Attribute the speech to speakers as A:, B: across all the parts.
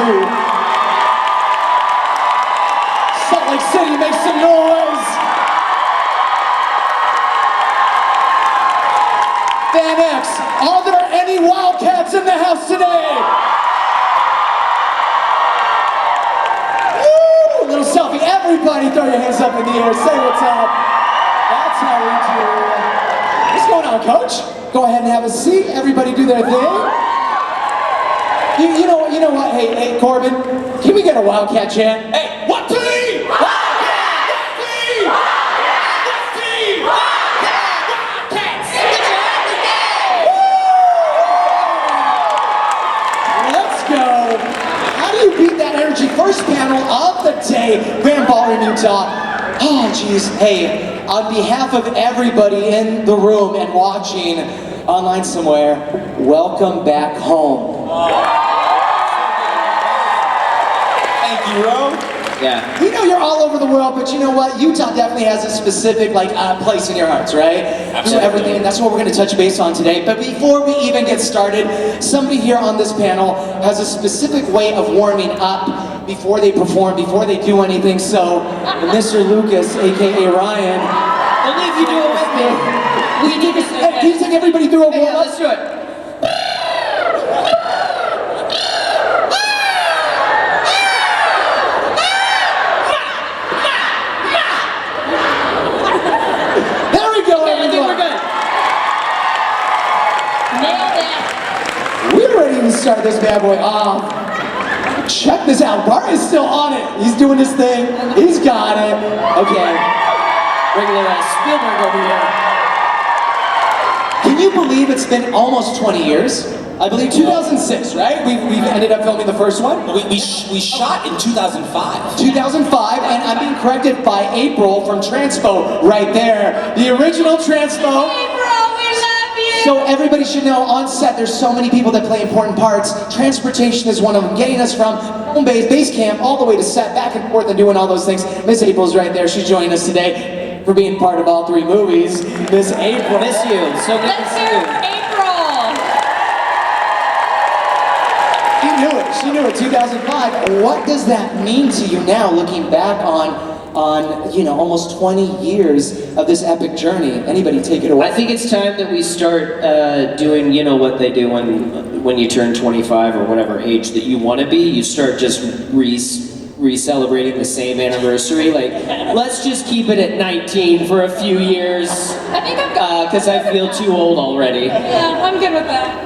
A: you. Salt Lake City, make some noise. FanX, are there any Wildcats in the house today? Woo! Little selfie. Everybody throw your hands up in the air. Say what's up. That's how we do. What's going on, Coach? Go ahead and have a seat. Everybody do their thing. You know what? Hey, Corbin, can we get a Wildcat chant? Hey, what team? Wildcat! What team? Wildcat! What team? Wildcat! Wildcats! Get your hands together! Let's go. How do you beat that energy? First panel of the day, Grand Ballroom, Utah. Oh, geez. Hey, on behalf of everybody in the room and watching online somewhere, welcome back home.
B: Thank you, Ro. Yeah.
A: We know you're all over the world, but you know what? Utah definitely has a specific place in your hearts, right?
B: Absolutely.
A: Through everything, and that's what we're going to touch base on today. But before we even get started, somebody here on this panel has a specific way of warming up before they perform, before they do anything. So, Mr. Lucas, aka Ryan,
C: only if you do it with me.
A: can you take everybody through a warm-up?
C: Yeah, let's do it.
A: Start this bad boy off. Check this out. Bart is still on it. He's doing his thing. He's got it. Okay. Regular Spielberg over here. Can you believe it's been almost 20 years? I believe 2006, right? We've ended up filming the first one.
B: We shot in 2005.
A: 2005, and I'm being corrected by April from Transpo right there. The original Transpo. So everybody should know, on set, there's so many people that play important parts. Transportation is one of them, getting us from home base camp, all the way to set, back and forth and doing all those things. Miss April's right there. She's joining us today for being part of all 3 movies. Miss April.
C: Miss you. So good to see you.
D: April.
A: She knew it, 2005. What does that mean to you now, looking back on almost 20 years of this epic journey? Anybody take it away?
C: I think it's time that we start doing, what they do when you turn 25 or whatever age that you want to be. You start just re-celebrating the same anniversary. Like, let's just keep it at 19 for a few years.
D: I think I've got
C: because I feel too old already.
D: Yeah, I'm good with that.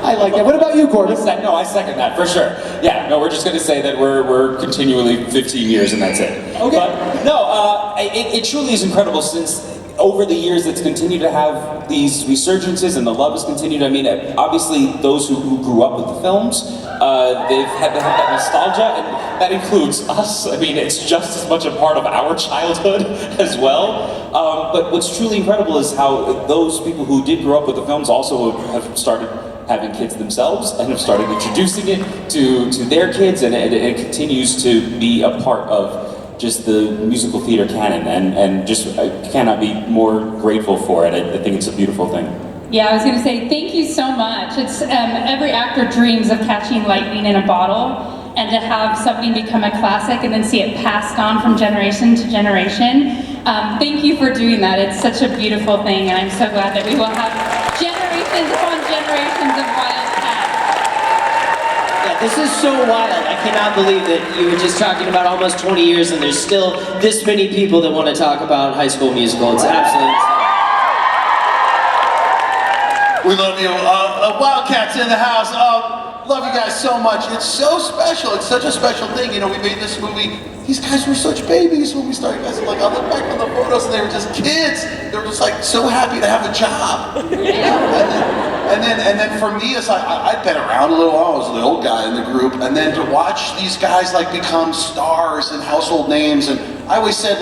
A: I like that. What about you, Corbin?
B: No, I second that for sure. Yeah, no, we're just going to say that we're continually 15 years and that's it.
A: Okay.
B: But no, it truly is incredible since over the years it's continued to have these resurgences and the love has continued. I mean, obviously those who grew up with the films, they've had that nostalgia, and that includes us. I mean, it's just as much a part of our childhood as well. But what's truly incredible is how those people who did grow up with the films also have started having kids themselves and have started introducing it to their kids, and it continues to be a part of just the musical theater canon, and just I cannot be more grateful for it. I think it's a beautiful thing.
D: Yeah, I was going to say thank you so much. It's every actor dreams of catching lightning in a bottle, and to have something become a classic and then see it passed on from generation to generation. Thank you for doing that. It's such a beautiful thing, and I'm so glad that we will have generations upon generations of Wildcats.
C: Yeah, this is so wild. I cannot believe that you were just talking about almost 20 years and there's still this many people that want to talk about High School Musical. It's absolutely insane.
E: We love you. Wildcats in the house. Love you guys so much. It's so special. It's such a special thing. We made this movie. These guys were such babies when we started. Guys, I look back on the photos and they were just kids. They were just so happy to have a job. And then for me, it's I'd been around a little while. I was the old guy in the group, and then to watch these guys become stars and household names. And I always said,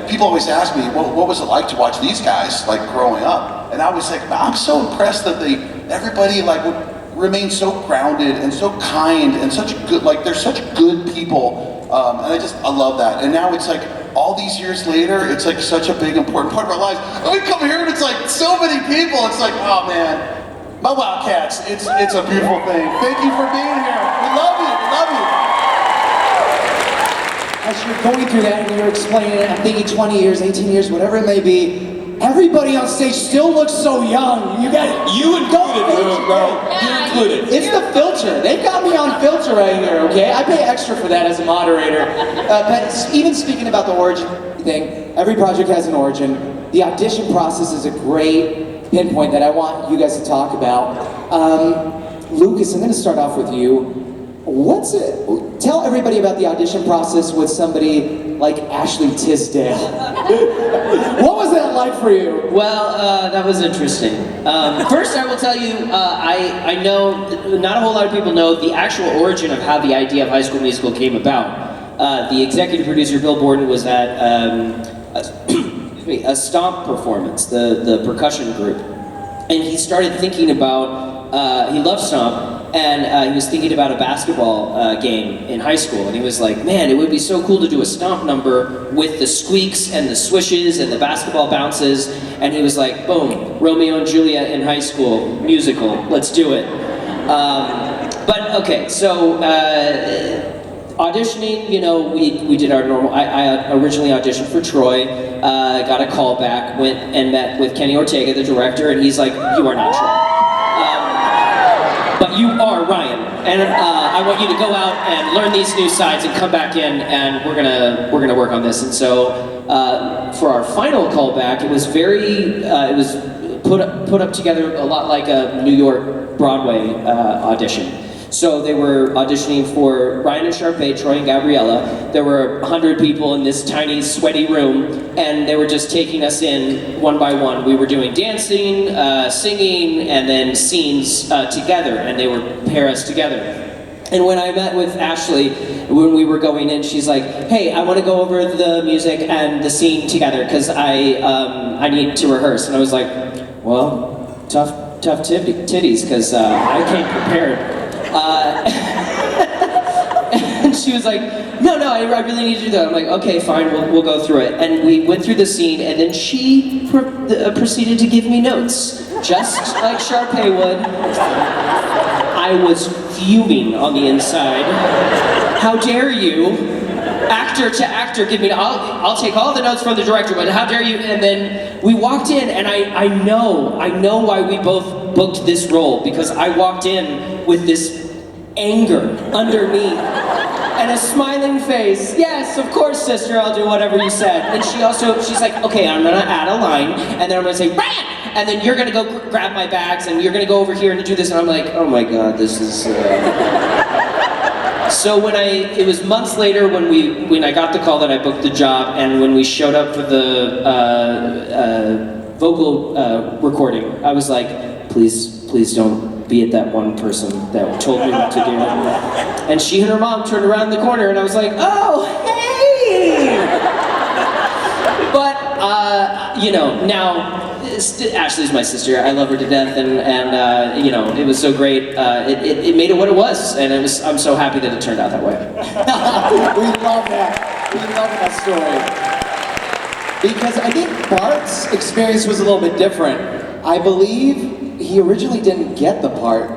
E: people always ask me, what was it like to watch these guys growing up? And I was I'm so impressed that everybody would remain so grounded and so kind and such good, they're such good people. And I love that. And now it's all these years later, it's such a big, important part of our lives. And we come here and it's so many people. It's oh man, my Wildcats. It's a beautiful thing. Thank you for being here. We love you. We
A: you're going through that and you're explaining it, I'm thinking 20 years, 18 years, whatever it may be, everybody on stage still looks so young. You got
B: You included, bro. You
D: Yeah,
B: included.
A: It's the filter. They've got me on filter right here, okay? I pay extra for that as a moderator. But even speaking about the origin thing, every project has an origin. The audition process is a great pinpoint that I want you guys to talk about. Lucas, I'm gonna start off with you. What's it? Tell everybody about the audition process with somebody like Ashley Tisdale. What was that like for you?
C: Well, that was interesting. First, I will tell you, I know not a whole lot of people know the actual origin of how the idea of High School Musical came about. The executive producer, Bill Borden, was at a Stomp performance, the percussion group, and he started thinking about, he loved Stomp, and he was thinking about a basketball game in high school, and he was like, man, it would be so cool to do a Stomp number with the squeaks and the swishes and the basketball bounces, and he was like, boom, Romeo and Juliet in high school, musical, let's do it. But okay, so auditioning, you know, we did our normal, I originally auditioned for Troy, got a call back, went and met with Kenny Ortega, the director, and he's like, you are not Troy. But you are Ryan, and I want you to go out and learn these new sides and come back in, and we're gonna work on this. And so for our final callback, it was very it was put up together a lot like a New York Broadway audition. So they were auditioning for Ryan and Sharpay, Troy and Gabriella. There were 100 people in this tiny, sweaty room, and they were just taking us in one by one. We were doing dancing, singing, and then scenes together, and they would pair us together. And when I met with Ashley, when we were going in, she's like, hey, I want to go over the music and the scene together, because I need to rehearse. And I was like, well, tough titties, because I came prepared. And she was like, no, I really need you to do that. I'm like, okay, fine, we'll go through it. And we went through the scene, and then she proceeded to give me notes, just like Sharpay would. I was fuming on the inside. How dare you, actor to actor, give me, I'll take all the notes from the director, but how dare you? And then we walked in, and I know why we both booked this role, because I walked in with this anger underneath and a smiling face. Yes, of course, sister, I'll do whatever you said. And she's like, okay, I'm gonna add a line, and then I'm gonna say, Ryan! And then you're gonna go grab my bags, and you're gonna go over here and do this, and I'm like, oh my God, this is... So it was months later when I got the call that I booked the job, and when we showed up for the vocal recording, I was like, please don't be at that one person that told me what to do. And she and her mom turned around the corner, and I was like, oh, hey! But, you know, now, Ashley's my sister. I love her to death, and you know, it was so great. It made it what it was, and I'm so happy that it turned out that way.
A: We love that. We love that story. Because I think Bart's experience was a little bit different. I believe he originally didn't get the part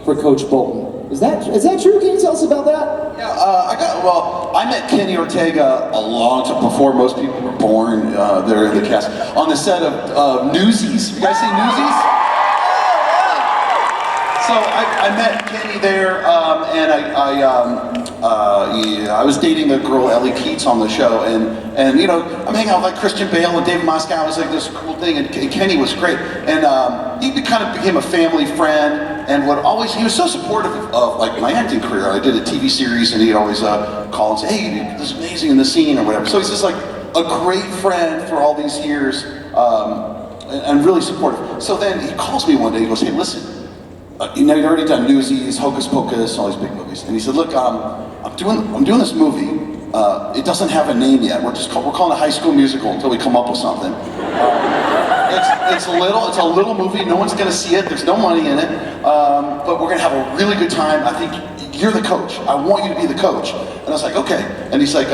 A: for Coach Bolton. Is that true? Can you tell us about that?
E: Yeah, I met Kenny Ortega a long time before most people were born. There in the cast on the set of Newsies. You guys seen Newsies? So I met Kenny there, and I was dating a girl, Ellie Keats, on the show, and you know, I'm hanging out with like Christian Bale and David Moscow. It was like this cool thing, and Kenny was great, and he kind of became a family friend. And he was so supportive of like my acting career. I did a TV series, and he'd always call and say, hey, this is amazing in the scene, or whatever. So he's just like a great friend for all these years, and really supportive. So then he calls me one day, he goes, hey, listen, you know, you've already done Newsies, Hocus Pocus, all these big movies. And he said, look, I'm doing this movie. It doesn't have a name yet. We're calling it High School Musical until we come up with something. It's a little movie. No one's gonna see it. There's no money in it. But we're gonna have a really good time. I think you're the coach. I want you to be the coach. And I was like, okay. And he's like,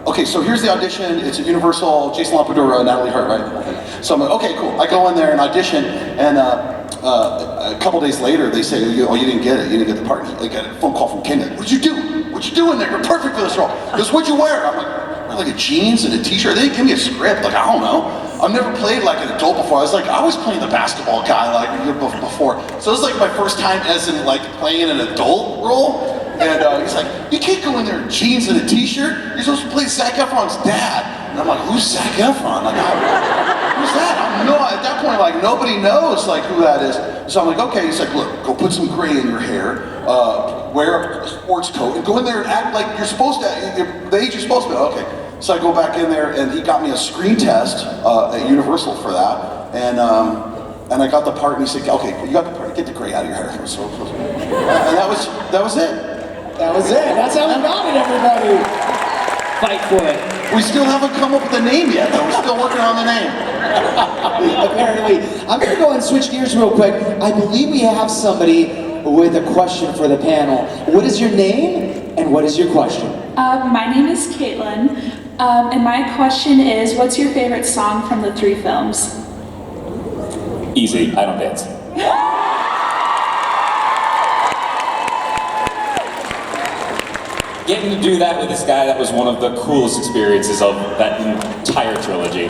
E: okay, so here's the audition. It's a Universal, Jason Lapadura, Natalie Hart, right? Okay. So I'm like, okay, cool. I go in there and audition, and a couple days later, they say, oh, you didn't get it. You didn't get the part. I got a phone call from Kenny. What'd you do? doing there? You're perfect for this role. He goes, what'd you wear? I'm like, I wear like a jeans and a t-shirt. They didn't give me a script. Like, I don't know. I've never played like an adult before. I was playing the basketball guy like a year before. So it was like my first time as in like playing an adult role. And he's like, you can't go in there in jeans and a t-shirt. You're supposed to play Zac Efron's dad. And I'm like, who's Zac Efron? Like, who's that? I don't know. At that point, like, nobody knows like who that is. So I'm like, okay. He's like, look, go put some gray in your hair, wear a sports coat, and go in there and act like you're supposed to, the age you're supposed to be. Okay. So I go back in there, and he got me a screen test at Universal for that. And I got the part, and he said, okay, you got the part, get the gray out of your hair. So, and that was it.
A: That was it. That's how we got it, everybody.
C: Fight for it.
E: We still haven't come up with a name yet, though. We're still working on the name.
A: Apparently. I'm going to go and switch gears real quick. I believe we have somebody with a question for the panel. What is your name and what is your question?
F: My name is Caitlin, and my question is, what's your favorite song from the 3 films?
B: Easy, I don't dance. Getting to do that with this guy, that was one of the coolest experiences of that entire trilogy.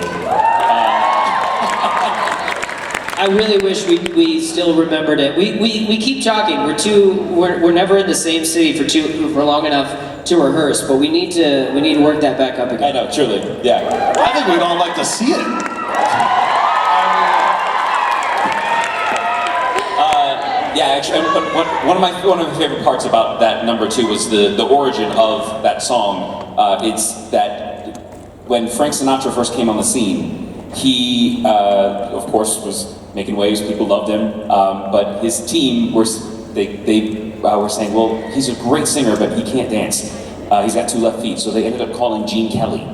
C: I really wish we still remembered it. We keep talking. We're never in the same city for long enough to rehearse, but we need to work that back up again.
B: I know, truly, yeah.
E: I think we'd all like to see it.
B: Yeah, actually, one of my favorite parts about that number 2 was the origin of that song. It's that when Frank Sinatra first came on the scene, he, of course, was making waves. People loved him, but his team were saying, well, he's a great singer, but he can't dance. He's got 2 left feet, so they ended up calling Gene Kelly.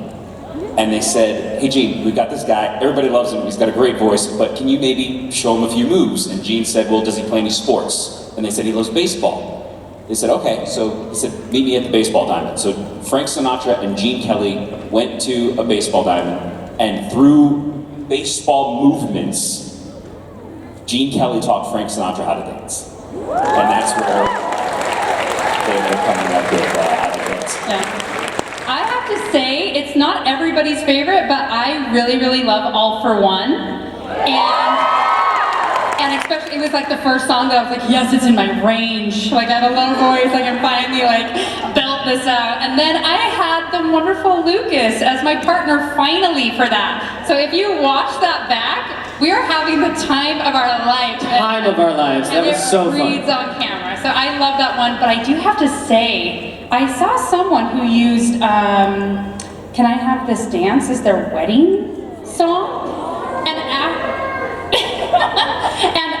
B: And they said, hey Gene, we've got this guy, everybody loves him, he's got a great voice, but can you maybe show him a few moves? And Gene said, well, does he play any sports? And they said, he loves baseball. They said, okay, so he said, meet me at the baseball diamond. So Frank Sinatra and Gene Kelly went to a baseball diamond, and through baseball movements, Gene Kelly taught Frank Sinatra how to dance. And that's where they ended up coming up with how to dance.
D: Yeah. I have to say, it's not everybody's favorite, but I really, really love All for One. And especially, it was like the first song that I was like, yes, it's in my range. Like, I have a low voice, I can finally like belt this out. And then I had the wonderful Lucas as my partner finally for that. So if you watch that back, we are having the time of our life.
C: Time of our lives. That was so fun.
D: And it reads on camera. So I love that one, but I do have to say, I saw someone who used Can I Have This Dance as their wedding song? And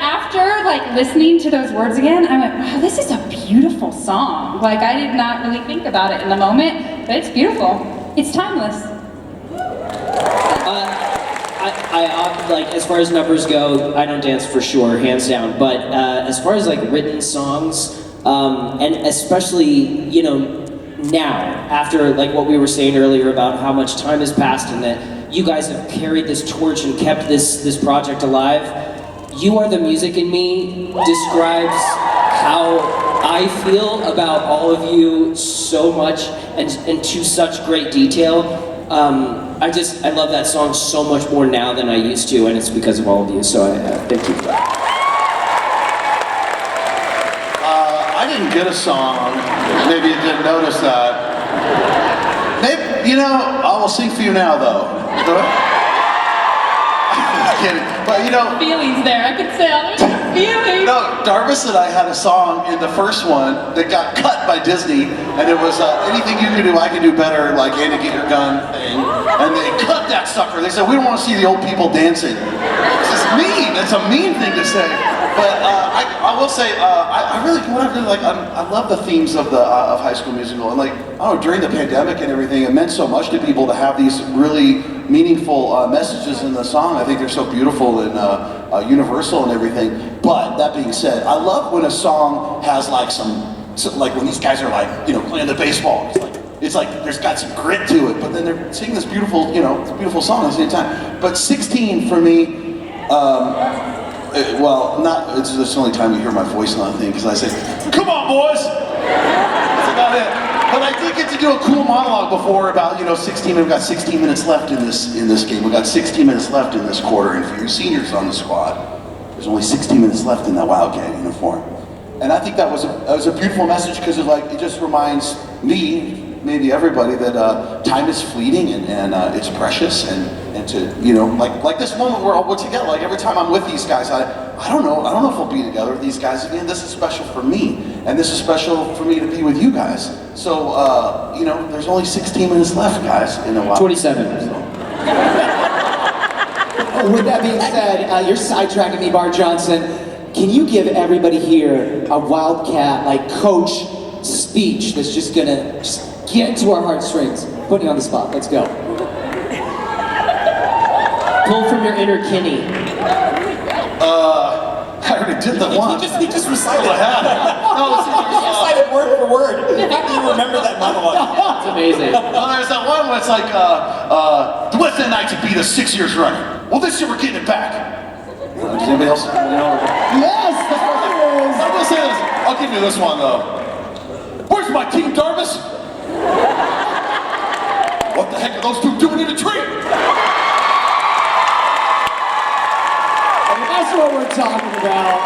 D: after like listening to those words again, I went, wow, this is a beautiful song. Like, I did not really think about it in the moment, but it's beautiful. It's timeless.
C: I like, as far as numbers go, I don't dance for sure, hands down. But as far as like written songs, and especially, you know, now, after like what we were saying earlier about how much time has passed and that you guys have carried this torch and kept this project alive, You Are the Music in Me describes how I feel about all of you so much and to such great detail. I love that song so much more now than I used to, and it's because of all of you, so thank you.
E: I didn't get a song. Maybe you didn't notice that. Maybe, you know, I will sing for you now, though. Just kidding. But, you know...
D: Feelings there, I could tell. There's feelings.
E: No, Darvis and I had a song in the first one that got cut by Disney, and it was anything you can do, I can do better, like Andy Get Your Gun thing. And they cut that sucker. They said, we don't want to see the old people dancing. It's just mean. It's a mean thing to say. But I will say, I really like, I love the themes of High School Musical, and like, I don't know, during the pandemic and everything, it meant so much to people to have these really meaningful messages in the song. I think they're so beautiful and universal and everything. But that being said, I love when a song has like like when these guys are like, you know, playing the baseball. It's like there's got some grit to it, but then they're singing this beautiful, you know, beautiful song at the same time. But 16 for me. Well, it's the only time you hear my voice on the thing, because I say, come on, boys! That's about it. But get to do a cool monologue before about 16. We've got 16 minutes left in this game. We've got 16 minutes left in this quarter, and for you seniors on the squad, there's only 16 minutes left in that Wildcat uniform. And I think that was a beautiful message because it just reminds me, maybe everybody, that time is fleeting and it's precious, and to like this moment where we're together. Like every time I'm with these guys, I don't know if we'll be together with these guys again. This is special for me, and this is special for me to be with you guys. So there's only 16 minutes left, guys, in a while.
C: 27.
A: With that being said, you're sidetracking me, Bart Johnson. Can you give everybody here a Wildcat coach speech that's just gonna get into our heartstrings? Putting you on the spot. Let's go.
C: Pull from your inner Kinney.
E: I already did the one.
B: He just recited it.
E: No,
B: He recited word for word. In fact, you remember that monologue.
C: It's amazing.
E: well, there's that one where it's like, Wednesday night to beat us 6 years running. Well, this year we're getting it back. Does anybody else?
A: Yes, that's what it is.
E: I will say this. I'll give you this one though. Where's my team, Darvis? What the heck are those two doing in a tree?
A: That's what we're talking about.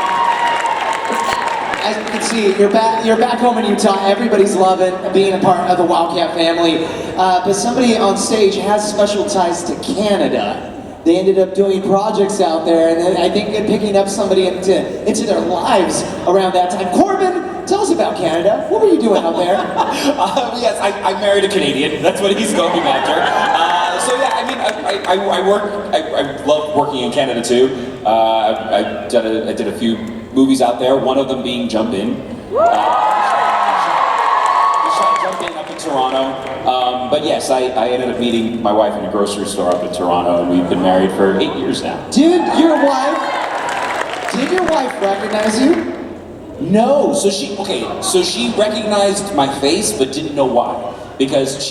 A: As you can see, you're back home in Utah. Everybody's loving being a part of the Wildcat family. But somebody on stage has special ties to Canada. They ended up doing projects out there, and then I think picking up somebody into their lives around that time. Corbin, tell us about Canada. What were you doing out there?
B: Yes, I married a Canadian. That's what he's going after. So yeah, I mean, I love working in Canada too. I did a few movies out there. One of them being Jump In. We shot Jump In up in Toronto. But yes, I ended up meeting my wife in a grocery store up in Toronto, and we've been married for 8 years now.
A: Did your wife recognize you?
B: No, so she recognized my face, but didn't know why. Because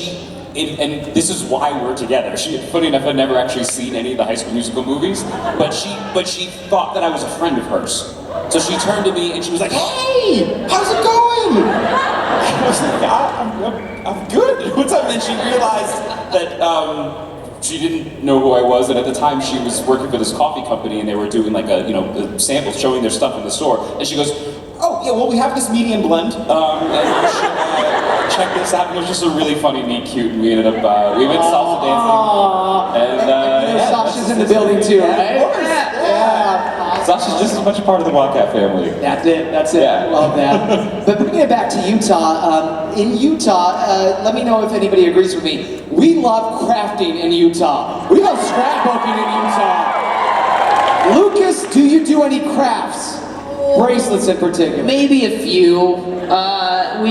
B: and this is why we're together. Funny enough, I'd never actually seen any of the High School Musical movies, but she thought that I was a friend of hers. So she turned to me and she was like, "Hey, how's it going?" I was like, I'm good. What's up? And then she realized that she didn't know who I was, and at the time she was working for this coffee company, and they were doing a sample, showing their stuff in the store. And she goes, "Oh yeah, well we have this medium blend, and you should check this out." And it was just a really funny, neat, cute, and we ended up we went salsa dancing. And
A: Sasha's in the building too, right?
B: Of course.
A: Yeah.
B: Sasha's just as much a part of the Wildcat family.
A: That's it.
B: Yeah.
A: Love that. But bringing it back to Utah, in Utah, let me know if anybody agrees with me. We love crafting in Utah. We love scrapbooking in Utah. Lucas, do you do any crafts? Bracelets in particular.
C: Maybe a few. I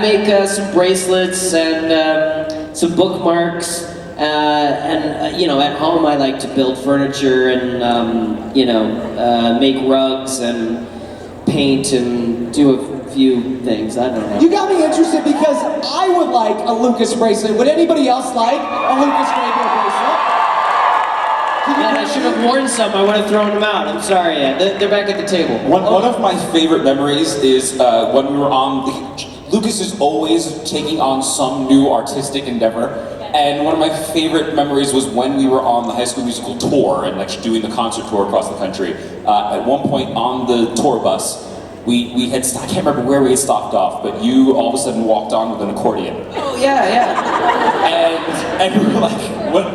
C: make some bracelets and some bookmarks. At home I like to build furniture and, make rugs and paint and do a few things. I don't know.
A: You got me interested because I would like a Lucas bracelet. Would anybody else like a Lucas Grabeel bracelet?
C: Man, I should have worn some. I would have thrown them out. I'm sorry. They're back at the table.
B: One of my favorite memories is when we were on Lucas is always taking on some new artistic endeavor. And one of my favorite memories was when we were on the High School Musical tour and doing the concert tour across the country. At one point on the tour bus, we had, I can't remember where we had stopped off, but you all of a sudden walked on with an accordion.
C: Oh, yeah.
B: And we were like,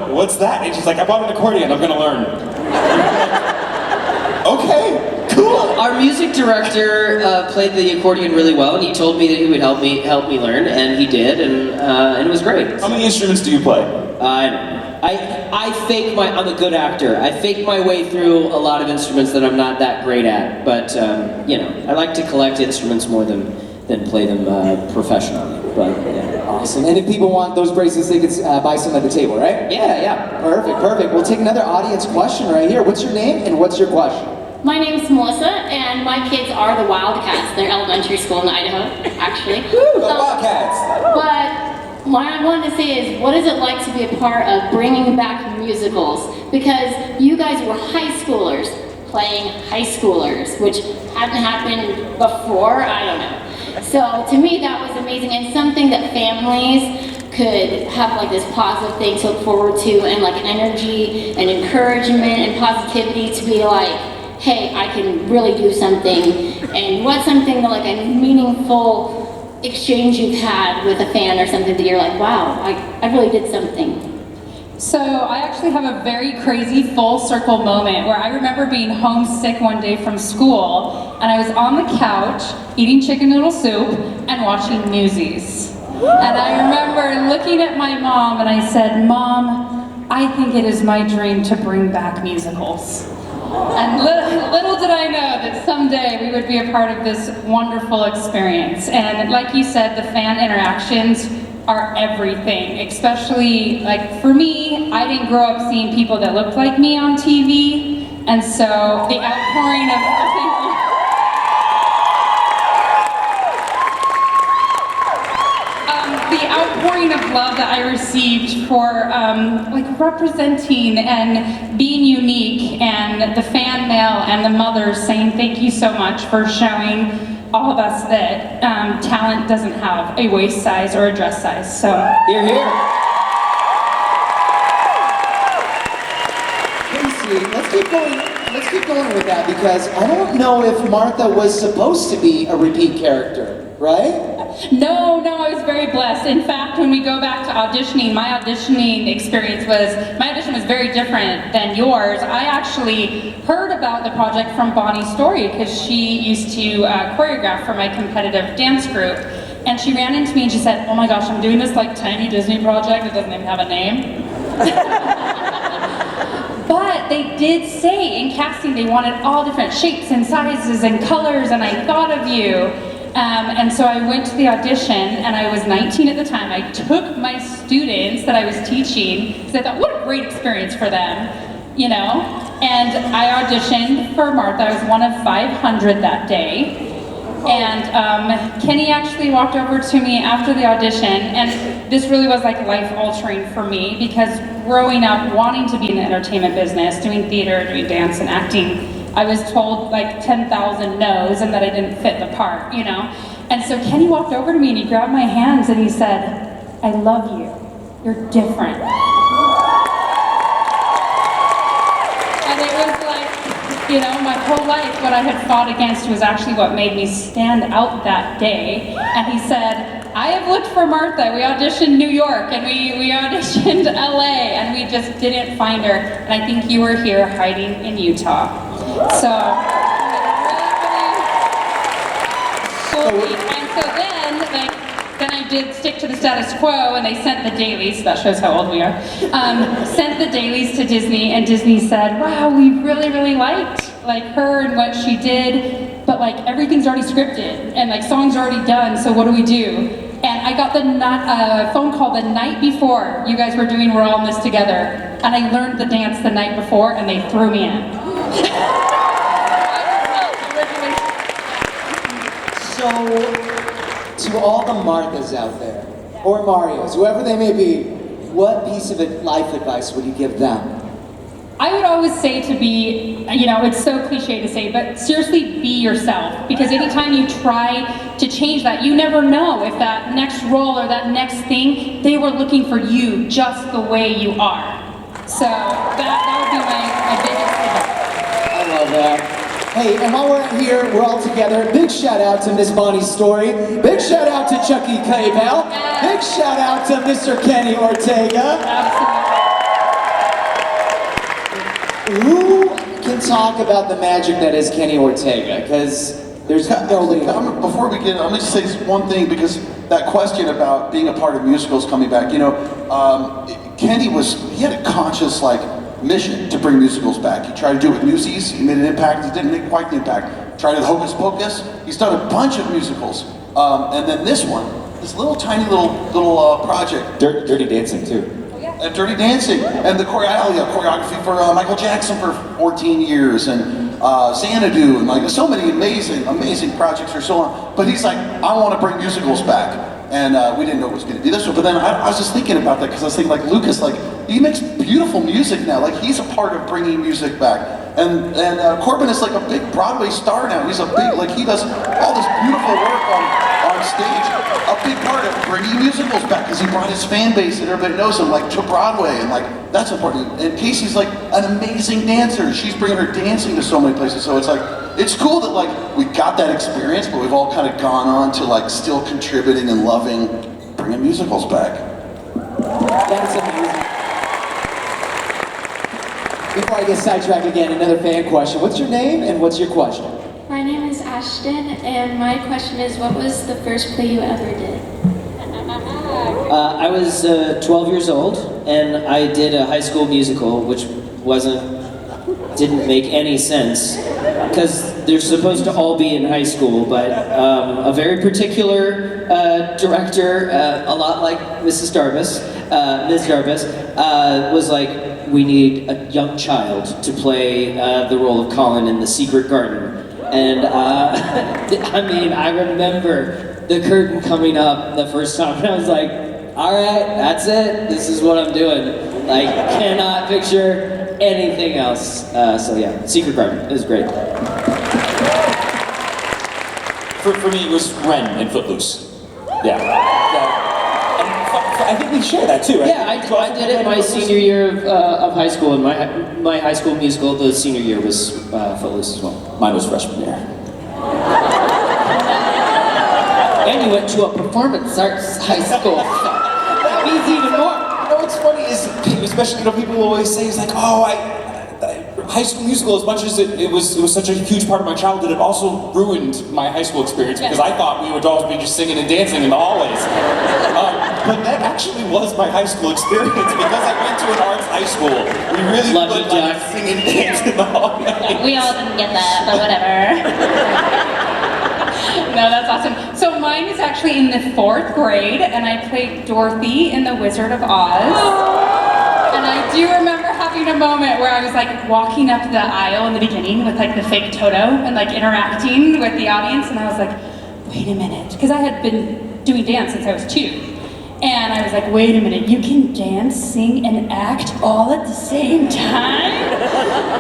B: what's that? And she's like, I bought an accordion, I'm gonna learn. Okay, cool.
C: Our music director played the accordion really well, and he told me that he would help me learn, and he did, and it was great.
B: How many instruments do you play?
C: I'm a good actor. I fake my way through a lot of instruments that I'm not that great at, but I like to collect instruments more than play them professionally. But yeah.
A: Awesome. And if people want those bracelets, they could buy some at the table, right?
C: Yeah.
A: Perfect. We'll take another audience question right here. What's your name and what's your question?
G: My name's Melissa, and my kids are the Wildcats. They're elementary school in Idaho, actually.
B: The Wildcats!
G: But what I wanted to say is, what is it like to be a part of bringing back musicals? Because you guys were high schoolers playing high schoolers, which hadn't happened before, I don't know. So to me, that was amazing and something that that families could have like this positive thing to look forward to, and like energy and encouragement and positivity to be like, hey, I can really do something. And what's something that like a meaningful exchange you've had with a fan or something that you're like, wow, I really did something.
D: So I actually have a very crazy full circle moment where I remember being homesick one day from school, and I was on the couch eating chicken noodle soup and watching Newsies. And I remember looking at my mom and I said, Mom, I think it is my dream to bring back musicals. And little did I know that someday we would be a part of this wonderful experience. And like you said, the fan interactions are everything, especially like for me, I didn't grow up seeing people that looked like me on TV. And so the outpouring of, the outpouring of love that I received for like representing and being unique, and the fan mail and the mothers saying thank you so much for showing all of us that talent doesn't have a waist size or a dress size. So
C: Here, here.
A: KayCee, let's keep going with that, because I don't know if Martha was supposed to be a repeat character, right?
D: No, I was very blessed. In fact, when we go back to auditioning, my audition was very different than yours. I actually heard about the project from Bonnie's story, because she used to choreograph for my competitive dance group. And she ran into me and she said, oh my gosh, I'm doing this like tiny Disney project that doesn't even have a name. But they did say in casting they wanted all different shapes and sizes and colors, and I thought of you. And so I went to the audition, and I was 19 at the time. I took my students that I was teaching, because I thought, what a great experience for them, you know? And I auditioned for Martha. I was one of 500 that day. And Kenny actually walked over to me after the audition, and this really was like life-altering for me, because growing up wanting to be in the entertainment business, doing theater, doing dance and acting, I was told like 10,000 no's and that I didn't fit the part, you know? And so Kenny walked over to me and he grabbed my hands and he said, I love you. You're different. And it was like, you know, my whole life what I had fought against was actually what made me stand out that day. And he said, I have looked for Martha. We auditioned New York and we auditioned LA, and we just didn't find her. And I think you were here hiding in Utah. So, really, and so then I did stick to the status quo, and they sent the dailies, that shows how old we are, sent the dailies to Disney, and Disney said, wow, we really liked like her and what she did, but like everything's already scripted, and like songs are already done, so what do we do? And I got the phone call the night before you guys were doing We're All in This Together, and I learned the dance the night before, and they threw me in.
A: So, to all the Marthas out there, or Marios, whoever they may be, what piece of life advice would you give them?
D: I would always say to be, you know, it's so cliche to say, but seriously be yourself. Because anytime you try to change that, you never know if that next role or that next thing, they were looking for you just the way you are. So that would be my biggest advice.
A: I love that. Hey, and while we're here, we're all together. Big shout out to Miss Bonnie's story. Big shout out to Chucky Grabeel. Big shout out to Mr. Kenny Ortega. Who can talk about the magic that is Kenny Ortega? Because there's no lead.
E: Before we get, I'm going to say one thing, because that question about being a part of musicals coming back, you know, Kenny he had a conscious mission to bring musicals back. He tried to do it with Newsies, he made an impact, he didn't make quite the impact. Tried with Hocus Pocus, he's done a bunch of musicals. And then this one, this tiny little project.
B: Dirty Dancing too.
E: And Dirty Dancing, and the choreography for Michael Jackson for 14 years, and Xanadu, and so many amazing projects for so long. But he's like, I want to bring musicals back. And we didn't know it was going to be this one. But then I was just thinking about that, because I was thinking Lucas, he makes beautiful music now. He's a part of bringing music back. And Corbin is like a big Broadway star now. He's a big, like he does all this beautiful work on stage. A big part of bringing musicals back because he brought his fan base and everybody knows him like to Broadway, and like that's important. And KayCee's like an amazing dancer. She's bringing her dancing to so many places. So it's like, it's cool that like we got that experience, but we've all kind of gone on to like still contributing and loving bringing musicals back.
A: That's amazing. Before I get sidetracked again, another fan question. What's your name and what's your question?
H: My name is Ashton, and my question is, what was the first play you ever did?
C: I was 12 years old, and I did a high school musical, which didn't make any sense, because they're supposed to all be in high school, but a very particular director, a lot like Ms. Darvis, was like, we need a young child to play the role of Colin in The Secret Garden. And I mean, I remember the curtain coming up the first time, and I was like, all right, that's it. This is what I'm doing. Like, cannot picture anything else. So yeah, Secret Garden. It was great.
B: For me, it was Ren in Footloose. Yeah. I think we share that too, right?
C: Yeah, I did it my senior year of high school, and my high school musical, the senior year was Footloose as well.
B: Mine was freshman year.
C: And you went to a performance arts high school. That means even more.
B: You know what's funny is, especially people always say, it's like, oh, High School Musical, as much as it was such a huge part of my childhood, it also ruined my high school experience because I thought we would always be just singing and dancing in the hallways. But that actually was my high school experience because I went to an arts high school. We really would like sing and dance in the hallways.
G: We all didn't get that, but whatever.
D: No, that's awesome. So mine is actually in the 4th grade, and I played Dorothy in The Wizard of Oz. And I do remember having a moment where I was like walking up the aisle in the beginning with like the fake Toto and like interacting with the audience, and I was like, wait a minute, because I had been doing dance since I was 2. And I was like, wait a minute, you can dance, sing, and act all at the same time?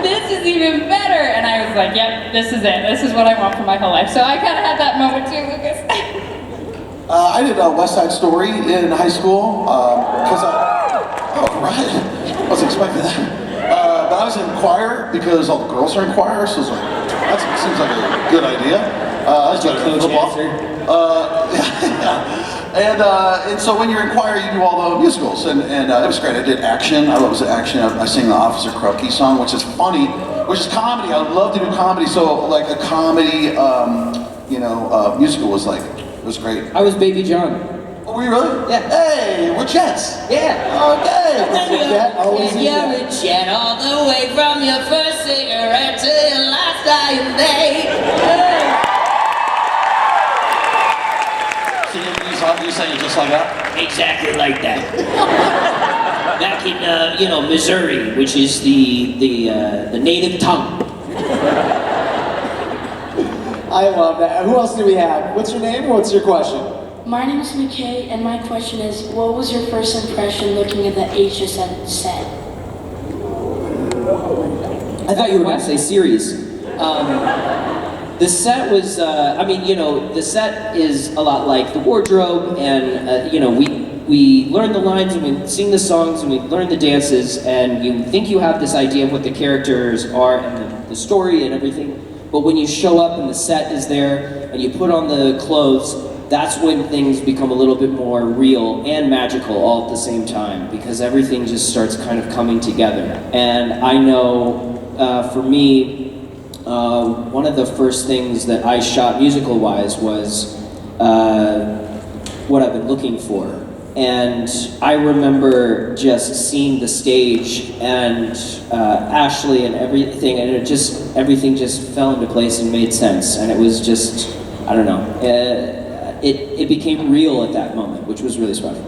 D: This is even better. And I was like, yep, this is it. This is what I want for my whole life. So I kind of had that moment too, Lucas.
E: I did West Side Story in high school because oh, right. I wasn't expecting that. But I was in choir because all the girls are in choir, so I was like, that seems like a good idea. I was better than football. And so when you're in choir, you do all the musicals, and it was great. I did action. I was action. I sang the Officer Krupke song, which is funny, which is comedy. I love to do comedy. So like a comedy, musical was like, it was great.
C: I was Baby John.
E: Oh, were you really?
C: Yeah.
E: Hey, we're Jets.
C: Yeah.
E: Okay.
A: Jet, always a
C: You're
A: jet.
C: a jet all the way from your first cigarette to your last dying day.
E: So you saying it just like that?
C: Exactly like that. Back in Missouri, which is the native tongue.
A: I love that. Who else do we have? What's your name? What's your question?
H: My name is McKay, and my question is, what was your first impression looking at the HSN set?
C: I thought you were going to say series. The set was, the set is a lot like the wardrobe, and we learn the lines and we sing the songs and we learn the dances, and you think you have this idea of what the characters are and the story and everything, but when you show up and the set is there and you put on the clothes, that's when things become a little bit more real and magical all at the same time, because everything just starts kind of coming together. And I know, for me, one of the first things that I shot musical-wise was what I've been looking for. And I remember just seeing the stage and Ashley and everything, and everything just fell into place and made sense. And it was just, I don't know, it became real at that moment, which was really special.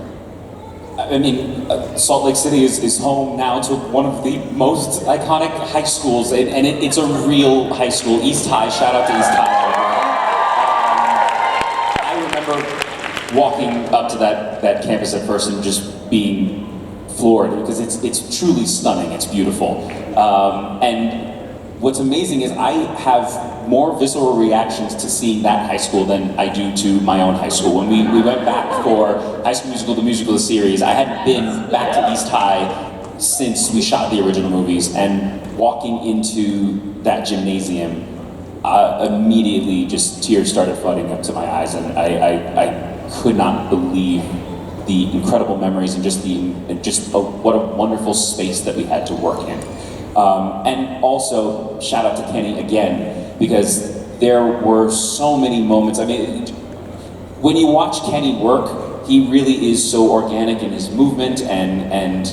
B: I mean, Salt Lake City is home now to one of the most iconic high schools, and it's a real high school, East High. Shout out to East High. I remember walking up to that campus at first and just being floored because it's truly stunning. It's beautiful, and what's amazing is I have more visceral reactions to seeing that high school than I do to my own high school. When we went back for High School Musical, the musical, the series, I hadn't been back to East High since we shot the original movies, and walking into that gymnasium, immediately just tears started flooding up to my eyes, and I could not believe the incredible memories and what a wonderful space that we had to work in. And also, shout out to Kenny again, because there were so many moments. I mean, when you watch Kenny work, he really is so organic in his movement, and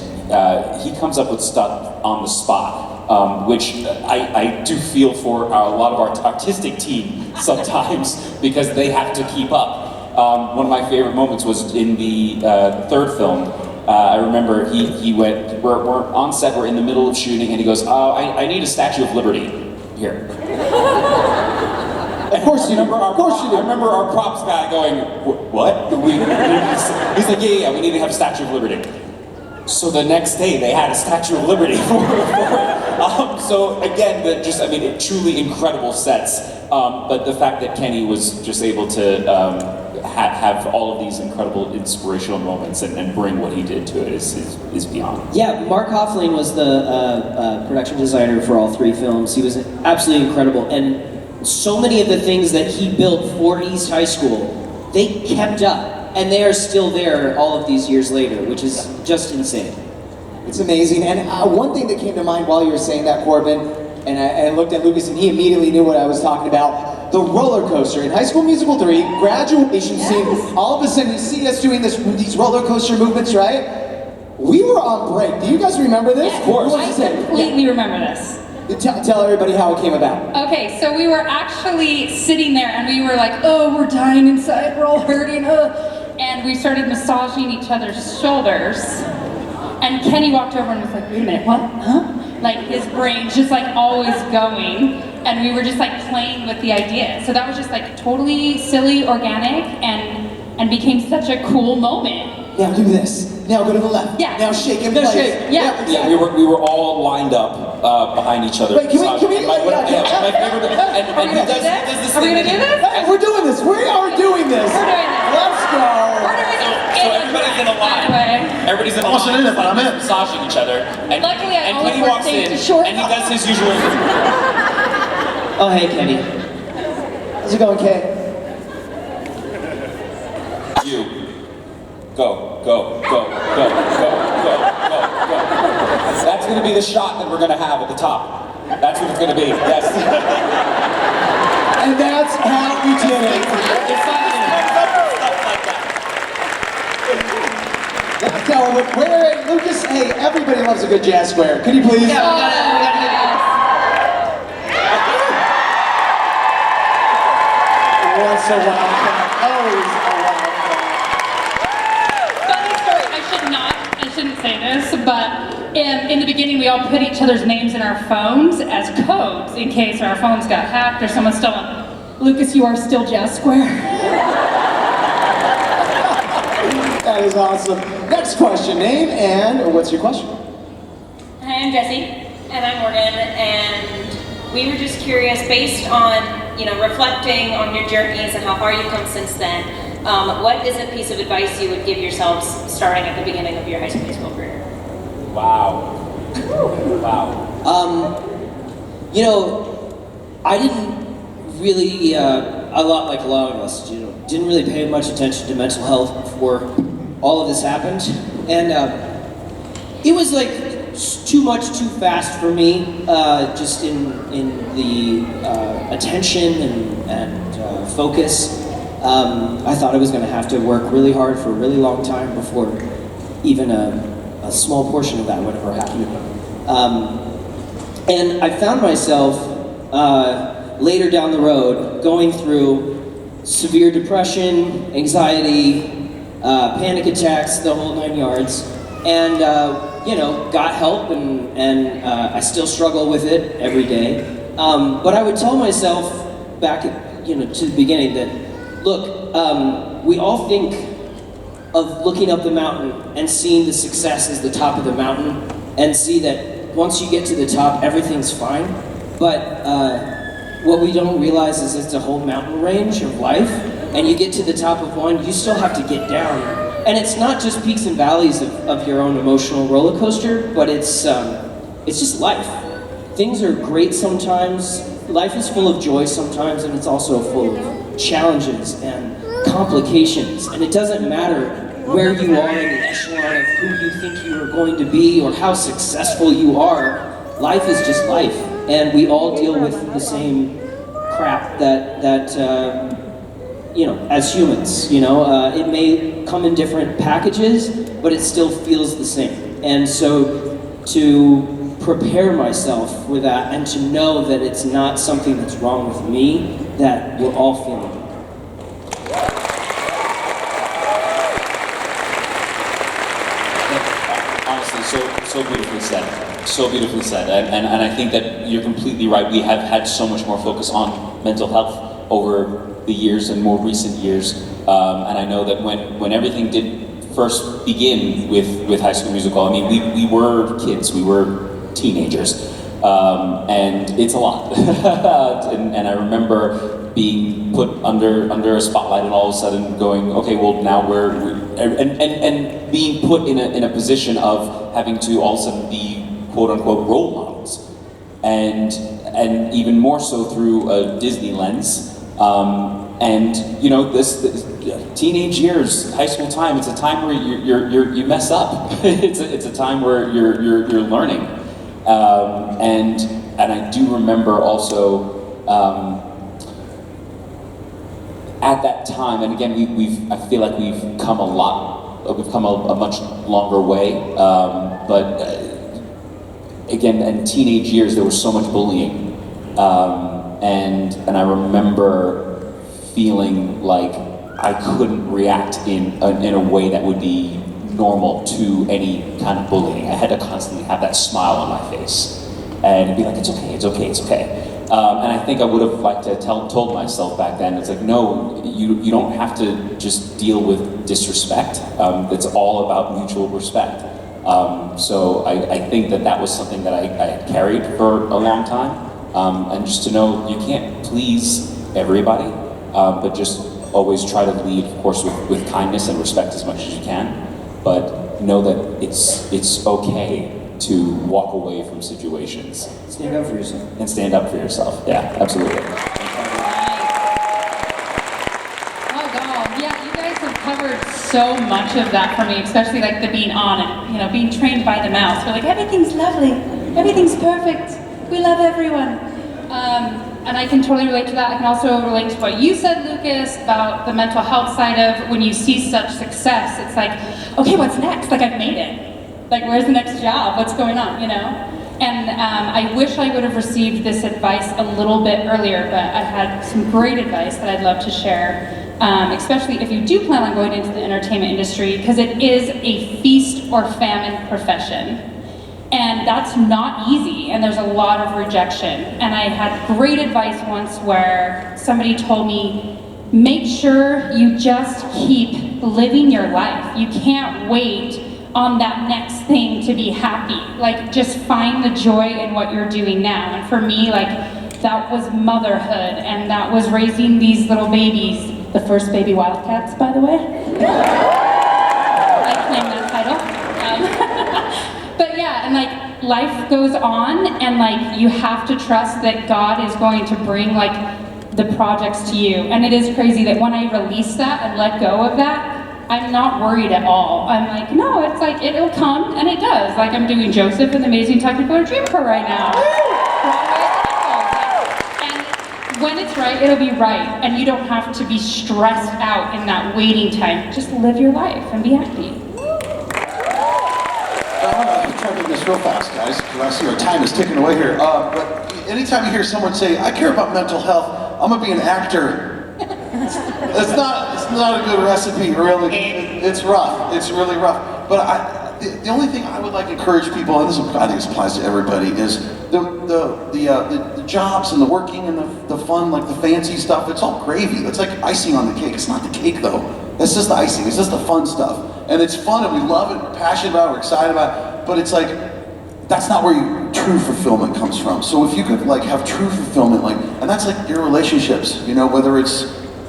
B: he comes up with stuff on the spot, which I do feel for a lot of our artistic team sometimes, because they have to keep up. One of my favorite moments was in the third film. I remember he went, we're on set, we're in the middle of shooting, and he goes, I need a Statue of Liberty here.
A: Of course you do.
B: Of course you do. I remember our props guy going, what? He's like, yeah, we need to have a Statue of Liberty. So the next day they had a Statue of Liberty for it. So again, truly incredible sets. But the fact that Kenny was just able to have all of these incredible inspirational moments and bring what he did to it is beyond.
C: Yeah, Mark Hoffling was the production designer for all 3 films. He was absolutely incredible, and so many of the things that he built for East High School, they kept up, and they are still there all of these years later, which is just insane.
A: It's amazing. And one thing that came to mind while you were saying that, Corbin, and I looked at Lucas and he immediately knew what I was talking about. The roller coaster in High School Musical 3, graduation scene. All of a sudden you see us doing these roller coaster movements, right? We were on break. Do you guys remember this?
D: Yes,
A: Of course.
D: I completely remember this.
A: Tell everybody how it came about.
D: Okay, so we were actually sitting there and we were like, oh, we're dying inside, we're all hurting, and we started massaging each other's shoulders. And Kenny walked over and was like, wait a minute, what? Huh? Like his brain's just like always going, and we were just like playing with the idea. So that was just like totally silly, organic, and became such a cool moment.
A: Now do this. Now go to the left.
D: Yeah.
A: Now shake and
D: Now
A: place.
D: shake. Yeah.
B: Yeah, we were all lined up behind each other.
A: Wait, can we
B: My favorite,
D: Are we gonna do this? Are we gonna do this?
A: Hey, we're doing this. We are doing this.
D: We're doing this.
A: Let's go.
D: We're doing this.
B: So everybody's in a line. Everybody's in a
E: wasn't
B: line.
E: in it, but I'm in.
B: Massaging each other. And,
D: Luckily, I
B: and
D: always
B: Kenny
D: wear
B: walks in,
D: safety shorts.
B: and he does his usual.
C: Oh, hey, Kenny.
A: How's it going, Kay?
B: You. Go, go, go, go, go, go, go, go. That's gonna be the shot that we're gonna have at the top. That's what it's gonna be, yes.
A: And that's how we did it.
B: It's not
A: Let's go. Where, Lucas, hey, everybody loves a good jazz square. Could you please?
C: Yeah, we gotta get it.
A: Once a wildcat, always a wildcat.
D: Funny story, I shouldn't say this, but in the beginning we all put each other's names in our phones as codes in case our phones got hacked or someone stole them. Lucas, you are still Jazz Square.
A: That is awesome. Next question, name and what's your question?
I: Hi, I'm Jessie. And I'm Morgan, and we were just curious, based on, reflecting on your journeys and how far you've come since then, what is a piece of advice you would give yourselves starting at the beginning of your high school musical career?
B: Wow. Wow.
C: I didn't really, a lot of us, didn't really pay much attention to mental health before all of this happened. And it was like too much, too fast for me, just in the attention and focus. I thought I was going to have to work really hard for a really long time before even a small portion of that would ever happen. And I found myself later down the road going through severe depression, anxiety, panic attacks, the whole 9 yards, and got help, and I still struggle with it every day. But I would tell myself back at, to the beginning that, look, we all think of looking up the mountain and seeing the success as the top of the mountain and see that once you get to the top, everything's fine. But what we don't realize is it's a whole mountain range of life, and you get to the top of one, you still have to get down. And it's not just peaks and valleys of your own emotional roller coaster, but it's just life. Things are great sometimes, life is full of joy sometimes, and it's also full of challenges and complications. And it doesn't matter where you are in the echelon of who you think you are going to be or how successful you are. Life is just life, and we all deal with the same crap that you know, as humans. You know, it may come in different packages, but it still feels the same. And so to prepare myself for that and to know that it's not something that's wrong with me, that we're all feeling it.
B: Honestly, so beautifully said. So beautifully said. And I think that you're completely right. We have had so much more focus on mental health over the years and more recent years. And I know that when everything did first begin with High School Musical, I mean, we were kids, we were teenagers, and it's a lot. and I remember being put under a spotlight and all of a sudden going, okay, well now and being put in a position of having to all of a sudden be quote unquote role models, and even more so through a Disney lens. And you know, this teenage years, high school time, it's a time where you mess up. it's a time where you're learning. And I do remember also at that time, and again, I feel like we've come a much longer way. But again, in teenage years, there was so much bullying, and I remember feeling like I couldn't react in a way that would be normal to any kind of bullying. I had to constantly have that smile on my face and be like, it's okay, it's okay, it's okay. And I think I would have liked to told myself back then, it's like, no, you don't have to just deal with disrespect. It's all about mutual respect. So I think that was something that I had carried for a long time. And just to know you can't please everybody, but just always try to lead, of course, with kindness and respect as much as you can. But know that it's okay to walk away from situations.
C: Stand up for yourself.
B: And stand up for yourself. Yeah, absolutely.
D: Oh God, yeah, you guys have covered so much of that for me, especially like the being on and, you know, being trained by the mouse. We're like, everything's lovely, everything's perfect, we love everyone. And I can totally relate to that. I can also relate to what you said, Lucas, about the mental health side of when you see such success, it's like, okay, what's next? Like, I've made it. Like, where's the next job? What's going on, you know? And I wish I would have received this advice a little bit earlier, but I had some great advice that I'd love to share, especially if you do plan on going into the entertainment industry, because it is a feast or famine profession. And that's not easy, and there's a lot of rejection. And I had great advice once where somebody told me, make sure you just keep living your life. You can't wait on that next thing to be happy. Like, just find the joy in what you're doing now. And for me, like, that was motherhood, and that was raising these little babies. The first baby Wildcats, by the way. I claim that title. But yeah, and like, life goes on, and like, you have to trust that God is going to bring like the projects to you. And it is crazy that when I release that and let go of that, I'm not worried at all. I'm like, no, it's like, it'll come, and it does. Like, I'm doing Joseph in the Amazing Technicolor Dreamcoat right now. And when it's right, it'll be right. And you don't have to be stressed out in that waiting time. Just live your life and be happy.
E: I'm trying to do this real fast, guys, because I see our time is ticking away here. But anytime you hear someone say, I care about mental health, I'm going to be an actor. It's not a good recipe, really. It's rough. It's really rough. But the only thing I would like to encourage people, and I think this applies to everybody, is the jobs and the working and the fun, like the fancy stuff. It's all gravy. That's like icing on the cake. It's not the cake, though. That's just the icing. It's just the fun stuff. And it's fun, and we love it, we're passionate about it, we're excited about it. But it's like, that's not where true fulfillment comes from. So if you could like have true fulfillment, like, and that's like your relationships, you know, whether it's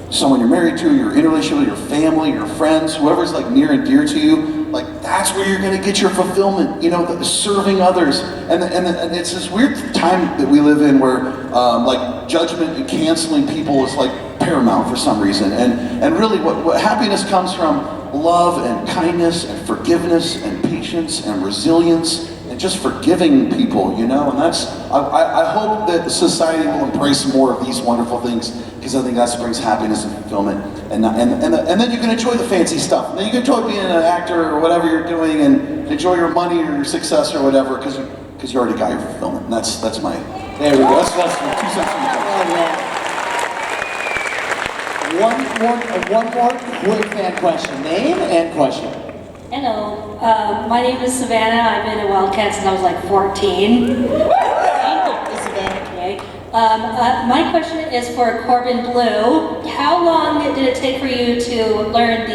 E: someone you're married to, your interrelationship with your family, your friends, whoever's like near and dear to you, like that's where you're gonna get your fulfillment, you know, serving others. And it's this weird time that we live in where like judgment and canceling people is like paramount for some reason. And really what happiness comes from love and kindness and forgiveness and patience and resilience and just forgiving people, you know. And that's, I hope that society will embrace more of these wonderful things, because I think that brings happiness and fulfillment. And then you can enjoy the fancy stuff. And then you can enjoy being an actor or whatever you're doing, and enjoy your money or your success or whatever, because you already got your fulfillment. And that's my,
A: There we go.
E: that's 2 cents from me.
A: One more quick fan question. Name and question.
H: Hello, my name is Savannah. I've been a Wildcat since I was like 14. Okay. My question is for Corbin Bleu. How long did it take for you to learn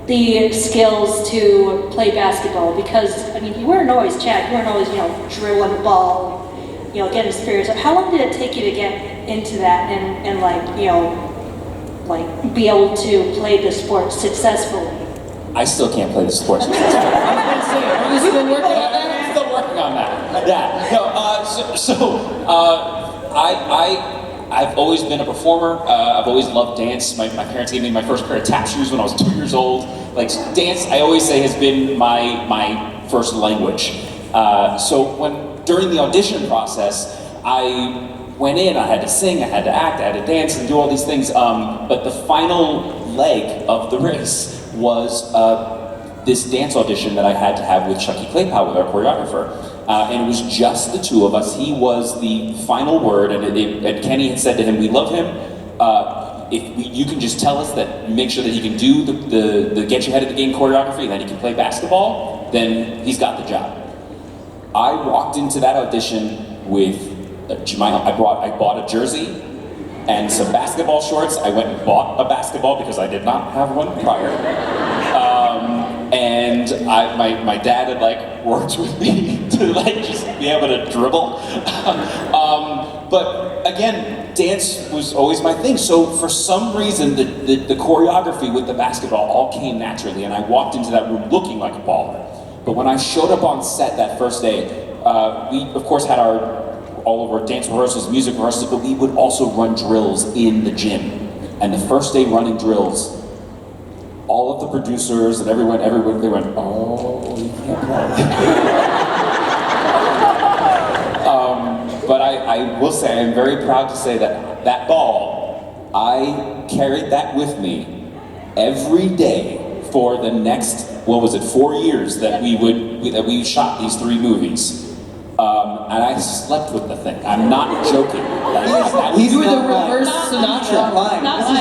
H: the skills to play basketball? Because I mean, you weren't always Chad. You weren't always, you know, drilling the ball, you know, getting spirits. How long did it take you to get into that and like, you know, like be able to play the sport successfully?
B: I still can't play the sport successfully.
C: Are you still working on that?
B: I'm still working on that. Yeah. No. I've always been a performer. I've always loved dance. My parents gave me my first pair of tap shoes when I was 2 years old. Like dance, I always say, has been my first language. So during the audition process, I went in. I had to sing. I had to act. I had to dance and do all these things. But the final leg of the race was this dance audition that I had to have with Chucky Claypool, with our choreographer. And it was just the two of us. He was the final word, and Kenny had said to him, "We love him. You can just tell us that, make sure that he can do the get you ahead of the game choreography, and that he can play basketball, then he's got the job." I walked into that audition with I bought a jersey and some basketball shorts. I went and bought a basketball because I did not have one prior. And my dad had like worked with me to like just be able to dribble. But again, dance was always my thing. So for some reason, the choreography with the basketball all came naturally, and I walked into that room looking like a baller. But when I showed up on set that first day, we of course had all of our dance rehearsals, music rehearsals, but we would also run drills in the gym. And the first day running drills, all of the producers and everyone, they went, "Oh, you can't play." But I will say, I'm very proud to say that ball, I carried that with me every day for the next, 4 years that we shot these 3 movies. And I slept with the thing. I'm not joking.
C: You were the reverse Sinatra.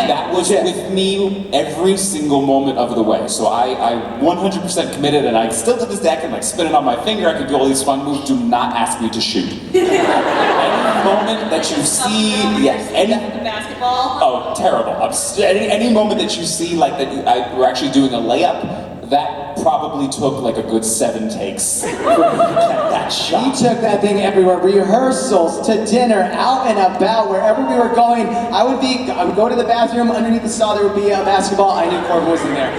B: That was with me every single moment of the way. So I 100% committed, and I still to this day I can like spin it on my finger. I can do all these fun moves. Do not ask me to shoot. Any moment that you see,
I: The basketball.
B: oh, terrible. Any moment that you see like that we're actually doing a layup, that probably took like a good 7 takes for me to get that shot.
A: He took that thing everywhere, rehearsals, to dinner, out and about, wherever we were going. I would go to the bathroom, underneath the stall there would be a basketball. I knew Corbin was in there.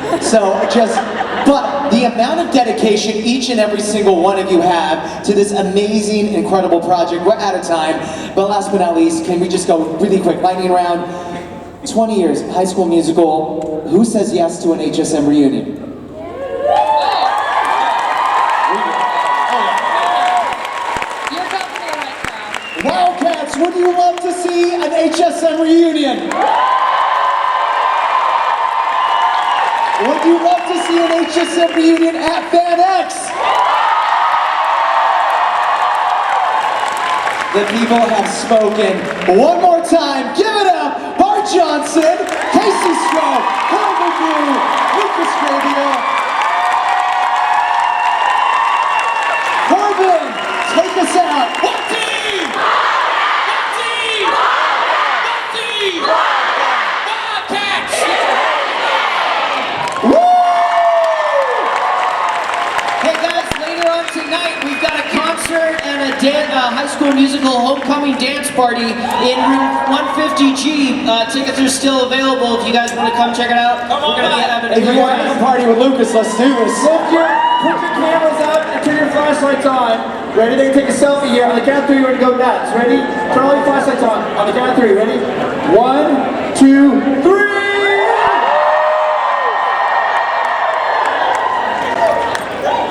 A: But the amount of dedication each and every single one of you have to this amazing, incredible project. We're out of time, but last but not least, can we just go really quick, lightning round? 20 years, High School Musical. Who says yes to an HSM reunion? Wildcats, would you love to see an HSM reunion? Would you love to see an HSM reunion at FanX? The people have spoken. One more time, give it up, Bart Johnson, KayCee Stroh, Bleu, Grabeel. Corbin, take us out.
C: Hey guys, later on tonight we've got a concert. High School Musical Homecoming Dance Party in room 150G. Tickets are still available if you guys want to come check it out. We're going to be having a
A: If you
C: great
A: want to have a
C: time.
A: party with Lucas, let's do this. Put your cameras up and turn your flashlights on. Ready? They're gonna take a selfie here. On the count of three, we're gonna go nuts. Ready? Turn all your flashlights on. On the count of three. Ready? 1, 2, 3.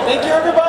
A: Thank you, everybody.